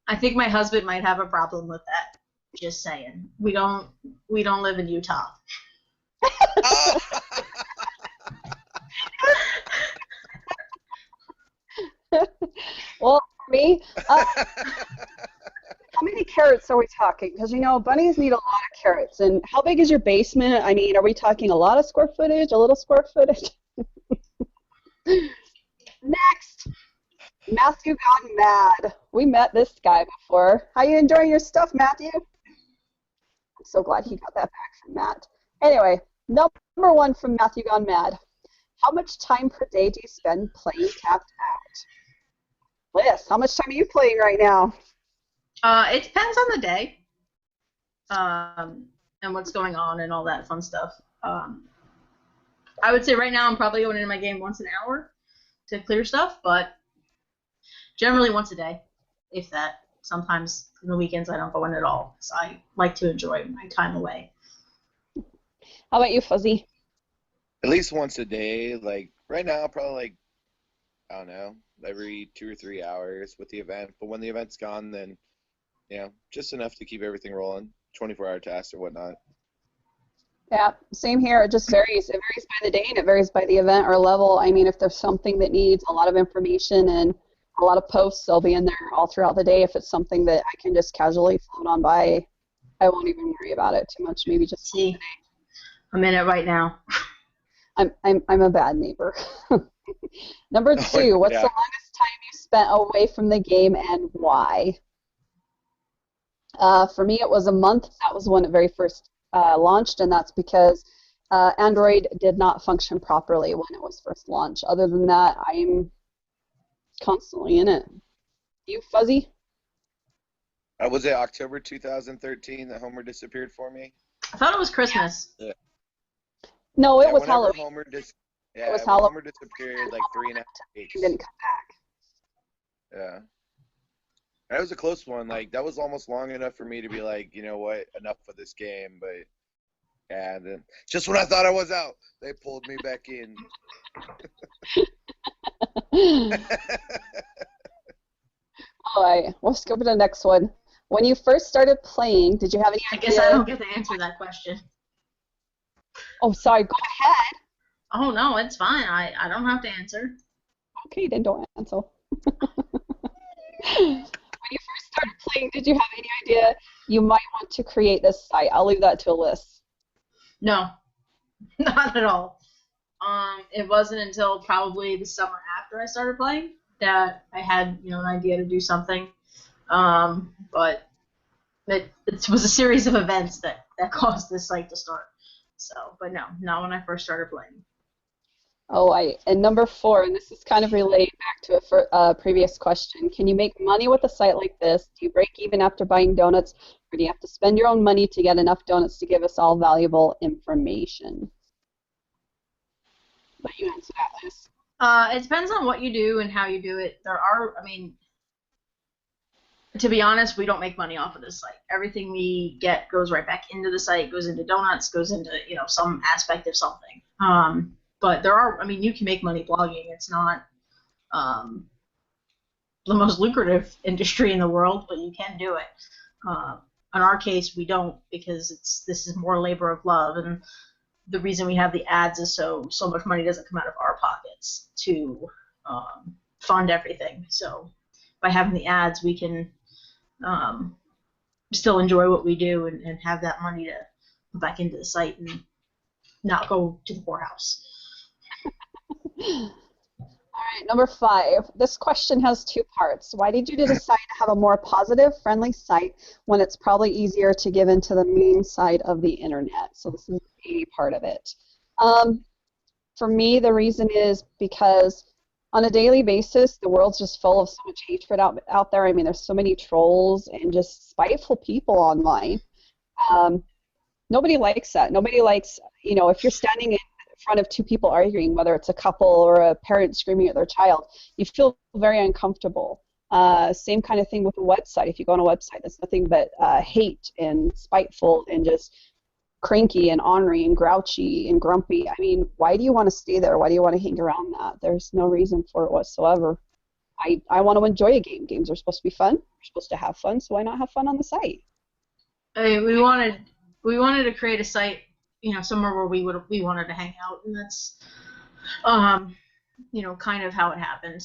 I think my husband might have a problem with that. Just saying. We don't live in Utah. Well, for me, how many carrots are we talking? Because, you know, bunnies need a lot of carrots. And how big is your basement? I mean, are we talking a lot of square footage, a little square footage? Next, Matthew Gone Mad. We met this guy before. How you enjoying your stuff, Matthew? I'm so glad he got that back from Matt. Anyway, number one from Matthew Gone Mad. How much time per day do you spend playing Tapped Out? Liz, how much time are you playing right now? It depends on the day, and what's going on and all that fun stuff. I would say right now I'm probably going into my game once an hour to clear stuff, but generally once a day, if that. Sometimes in the weekends I don't go in at all, so I like to enjoy my time away. How about you, Fuzzy? At least once a day. Like right now, probably like, I don't know, every 2 or 3 hours with the event. But when the event's gone, then just enough to keep everything rolling. 24-hour tasks or whatnot. Yeah, same here. It just varies. It varies by the day and it varies by the event or level. I mean, if there's something that needs a lot of information and a lot of posts, they'll be in there all throughout the day. If it's something that I can just casually float on by, I won't even worry about it too much. Maybe just see. I'm in it right now. I'm a bad neighbor. Number 2, what's the longest time you spent away from the game and why? For me, it was a month. That was when it very first launched, and that's because Android did not function properly when it was first launched. Other than that, I'm constantly in it. You, Fuzzy? Was it October 2013 that Homer disappeared for me? I thought it was Christmas. Yeah. No, it was Halloween. Homer it was Halloween. Homer disappeared like 3.5 weeks. He didn't come back. Yeah. That was a close one. Like, that was almost long enough for me to be like, you know what, enough of this game. But, yeah, then just when I thought I was out, they pulled me back in. All right, let's go to the next one. When you first started playing, did you have any idea? I guess I don't get to answer that question. Oh, sorry, go ahead. Oh, no, it's fine. I don't have to answer. Okay, then don't answer. When you first started playing, did you have any idea you might want to create this site? I'll leave that to Alyssa. No, not at all. It wasn't until probably the summer after I started playing that I had, an idea to do something. But it was a series of events that caused this site to start. So, but no, not when I first started playing. Oh, and number 4, and this is kind of related back to a previous question. Can you make money with a site like this? Do you break even after buying donuts, or do you have to spend your own money to get enough donuts to give us all valuable information? let you answer that, Liz. It depends on what you do and how you do it. To be honest, we don't make money off of this site. Everything we get goes right back into the site, goes into donuts, goes into, some aspect of something. But you can make money blogging. It's not the most lucrative industry in the world, but you can do it. In our case, we don't, because this is more labor of love, and the reason we have the ads is so much money doesn't come out of our pockets to fund everything. So by having the ads, we can still enjoy what we do and have that money to put back into the site and not go to the poorhouse. All right, number 5. This question has 2 parts. Why did you decide to have a more positive, friendly site when it's probably easier to give into the mean side of the internet? So this is the A part of it. For me, the reason is because on a daily basis, the world's just full of so much hatred out there. I mean, there's so many trolls and just spiteful people online. Nobody likes that. Nobody likes, if you're standing in front of 2 people arguing, whether it's a couple or a parent screaming at their child, you feel very uncomfortable. Same kind of thing with a website. If you go on a website, that's nothing but hate and spiteful and just cranky and ornery and grouchy and grumpy. I mean, why do you want to stay there? Why do you want to hang around that? There's no reason for it whatsoever. I want to enjoy a game. Games are supposed to be fun. We're supposed to have fun, so why not have fun on the site? I mean, we wanted to create a site, somewhere where we wanted to hang out, and that's, kind of how it happened.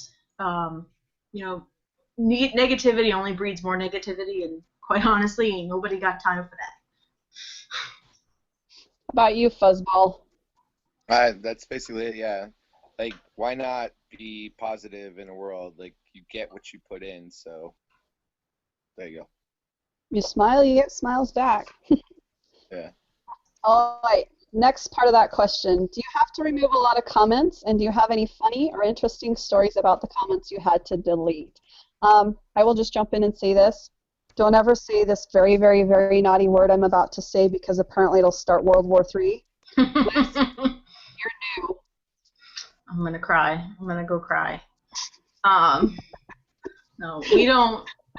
Negativity only breeds more negativity, and quite honestly, ain't nobody got time for that. How about you, Fuzzball? That's basically it, yeah. Like, why not be positive in a world? Like, you get what you put in, so there you go. You smile, you get smiles back. Yeah. All right, next part of that question. Do you have to remove a lot of comments, and do you have any funny or interesting stories about the comments you had to delete? I will just jump in and say this. Don't ever say this very, very, very naughty word I'm about to say, because apparently it'll start World War III. Liz, you're new. I'm going to cry. I'm going to go cry. No,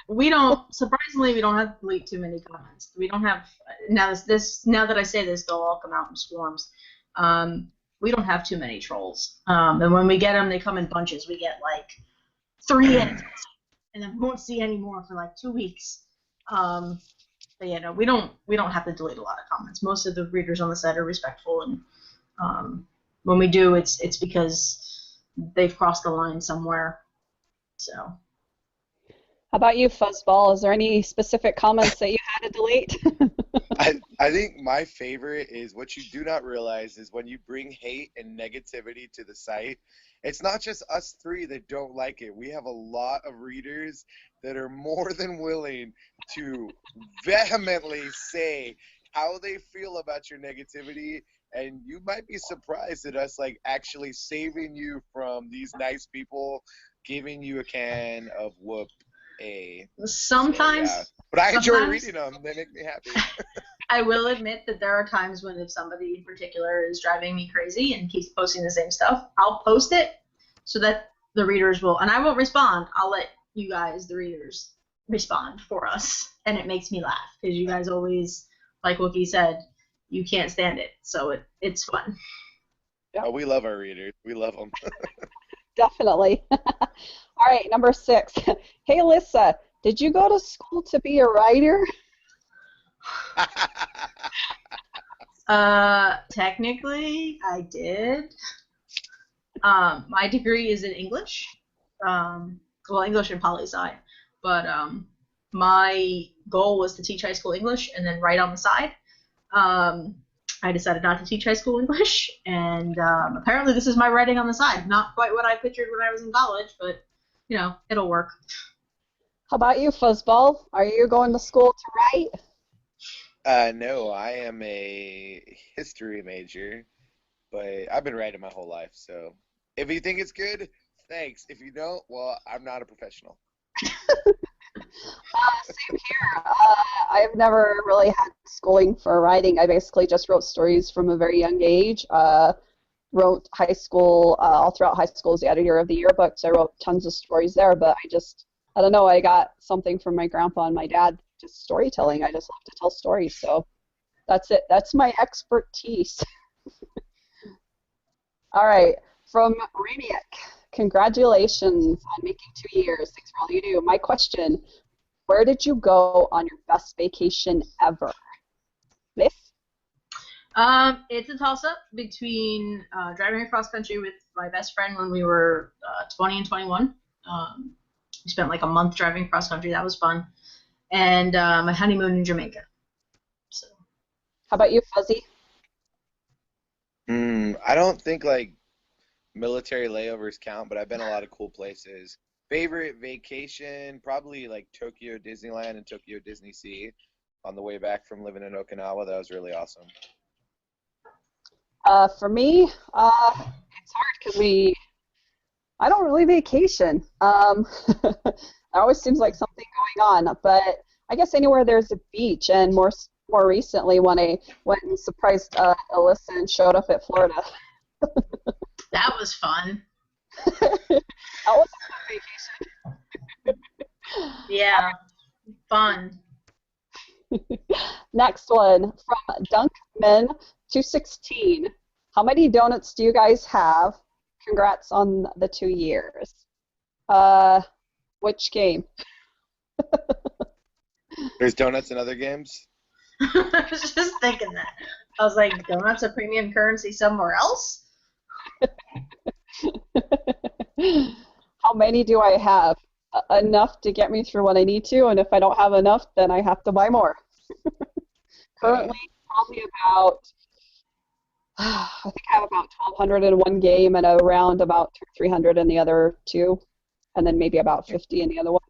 we don't, surprisingly, we don't have to delete too many comments. We don't have, now that I say this, they'll all come out in swarms. We don't have too many trolls. And when we get them, they come in bunches. We get like 3 hits, and then we won't see any more for like 2 weeks. But yeah, no, we don't have to delete a lot of comments. Most of the readers on the site are respectful, and when we do, it's because they've crossed the line somewhere. So. How about you, Fuzzball? Is there any specific comments that you had to delete? I think my favorite is what you do not realize is when you bring hate and negativity to the site, it's not just us 3 that don't like it. We have a lot of readers that are more than willing to vehemently say how they feel about your negativity, and you might be surprised at us actually saving you from these nice people giving you a can of whoop. Sometimes, so, yeah. But I enjoy reading them. They make me happy. I will admit that there are times when if somebody in particular is driving me crazy and keeps posting the same stuff, I'll post it so that the readers will, and I won't respond. I'll let you guys, the readers, respond for us, and it makes me laugh because you guys always, like Wookie said, you can't stand it, so it's fun. Yeah, we love our readers. We love them. Definitely. All right, number 6. Hey, Alyssa, did you go to school to be a writer? Technically, I did. My degree is in English. English and poli-sci. But my goal was to teach high school English and then write on the side. I decided not to teach high school English, and apparently this is my writing on the side. Not quite what I pictured when I was in college, but, it'll work. How about you, Fuzzball? Are you going to school to write? No, I am a history major, but I've been writing my whole life, so if you think it's good, thanks. If you don't, well, I'm not a professional. Same here. I've never really had schooling for writing. I basically just wrote stories from a very young age. wrote high school, all throughout high school as the editor of the yearbook, so I wrote tons of stories there, but I don't know, I got something from my grandpa and my dad, just storytelling. I just love to tell stories, so that's it. That's my expertise. All right, from Raniac, congratulations on making 2 years. Thanks for all you do. My question, where did you go on your best vacation ever? Liz? It's a toss-up between driving across country with my best friend when we were 20 and 21. We spent like a month driving across country. That was fun. And my honeymoon in Jamaica. So. How about you, Fuzzy? I don't think like military layovers count, but I've been a lot of cool places. Favorite vacation, probably like Tokyo Disneyland and Tokyo Disney Sea on the way back from living in Okinawa. That was really awesome. For me, it's hard because I don't really vacation. There always seems like something going on, but I guess anywhere there's a beach, and more recently when I went and surprised Alyssa and showed up at Florida. That was fun. That was a fun vacation. Yeah, fun. Next one from Dunkman216. How many donuts do you guys have? Congrats on the 2 years. Which game? There's donuts in other games? I was just thinking that. I was like, donuts are premium currency somewhere else? How many do I have? Enough to get me through what I need to, and if I don't have enough, then I have to buy more. Currently, probably about, I think I have about 1,200 in one game and around about 300 in the other two, and then maybe about 50 in the other one.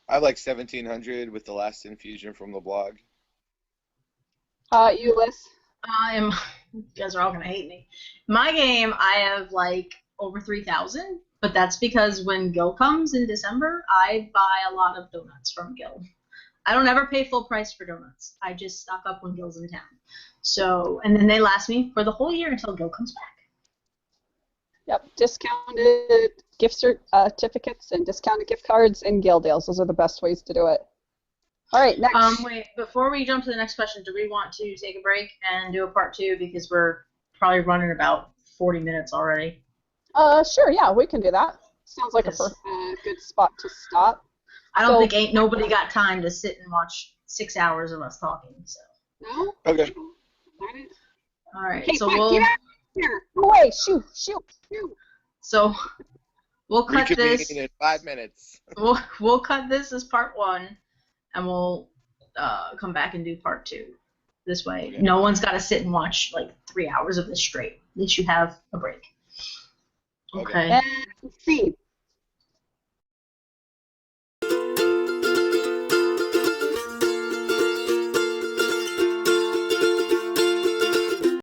I have like 1,700 with the last infusion from the blog. You, Liz? You guys are all going to hate me. My game, I have like over 3,000, but that's because when Gil comes in December, I buy a lot of donuts from Gil. I don't ever pay full price for donuts. I just stock up when Gil's in town. So, and then they last me for the whole year until Gil comes back. Yep, discounted gift certificates and discounted gift cards and Gil deals. Those are the best ways to do it. All right, next. Wait, before we jump to the next question, do we want to take a break and do a part 2 because we're probably running about 40 minutes already? Sure, yeah, we can do that. Sounds like a good spot to stop. I don't think ain't nobody got time to sit and watch 6 hours of us talking. So. No? Okay. All right, Okay, so we'll... Get out of here. Go away, shoot. So we'll cut this. In 5 minutes. We'll cut this as part 1, and we'll come back and do part 2. This way, no one's got to sit and watch like 3 hours of this straight. At least you have a break. Okay. And see,